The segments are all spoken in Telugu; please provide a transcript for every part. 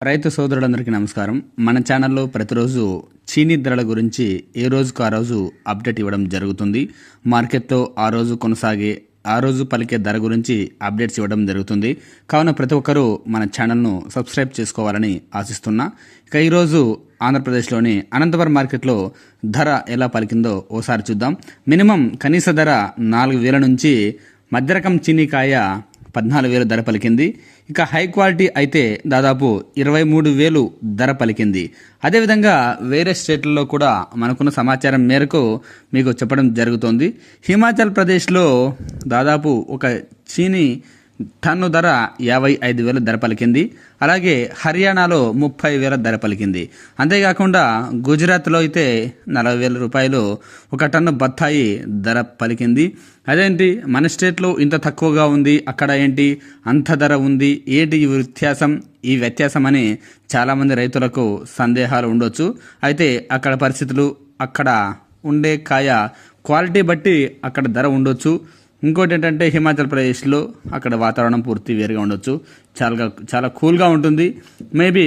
రైతు సోదరులందరికీ నమస్కారం. మన ఛానల్లో ప్రతిరోజు చీనీ ధరల గురించి ఏ రోజుకు ఆ రోజు అప్డేట్ ఇవ్వడం జరుగుతుంది. మార్కెట్తో ఆ రోజు కొనసాగే ఆ రోజు పలికే ధర గురించి అప్డేట్స్ ఇవ్వడం జరుగుతుంది. కావున ప్రతి ఒక్కరూ మన ఛానల్ను సబ్స్క్రైబ్ చేసుకోవాలని ఆశిస్తున్నా. ఇక ఈరోజు ఆంధ్రప్రదేశ్లోని అనంతపురం మార్కెట్లో ధర ఎలా పలికిందో ఓసారి చూద్దాం. మినిమం కనీస ధర 4,000 నుంచి మధ్యరకం చీనీకాయ 14,000 ధర పలికింది. ఇక హై క్వాలిటీ అయితే దాదాపు 23,000 ధర పలికింది. అదేవిధంగా వేరే స్టేట్లలో కూడా మనకున్న సమాచారం మేరకు మీకు చెప్పడం జరుగుతోంది. హిమాచల్ ప్రదేశ్లో దాదాపు ఒక చీనీ టన్ను ధర 55,000 ధర పలికింది. అలాగే హర్యానాలో 30,000 ధర పలికింది. అంతేకాకుండా గుజరాత్లో అయితే 40,000 రూపాయలు ఒక టన్ను బత్తాయి ధర పలికింది. అదేంటి మన స్టేట్లో ఇంత తక్కువగా ఉంది, అక్కడ ఏంటి అంత ధర ఉంది, ఏంటి ఈ వ్యత్యాసం అని చాలామంది రైతులకు సందేహాలు ఉండొచ్చు. అయితే అక్కడ పరిస్థితులు, అక్కడ ఉండే కాయ క్వాలిటీ బట్టి అక్కడ ధర ఉండొచ్చు. ఇంకోటి ఏంటంటే హిమాచల్ ప్రదేశ్లో అక్కడ వాతావరణం పూర్తి వేరుగా ఉండొచ్చు. చాలా కూల్గా ఉంటుంది. మేబీ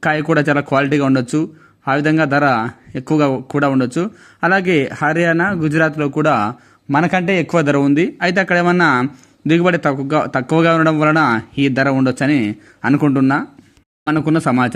కాయ కూడా చాలా క్వాలిటీగా ఉండొచ్చు. ఆ విధంగా ధర ఎక్కువగా కూడా ఉండొచ్చు. అలాగే హర్యానా, గుజరాత్లో కూడా మనకంటే ఎక్కువ ధర ఉంది. అయితే అక్కడ ఏమన్నా దిగుబడి తక్కువగా ఉండడం వలన ఈ ధర ఉండొచ్చని అనుకుంటున్నా. అనుకున్న సమాచారం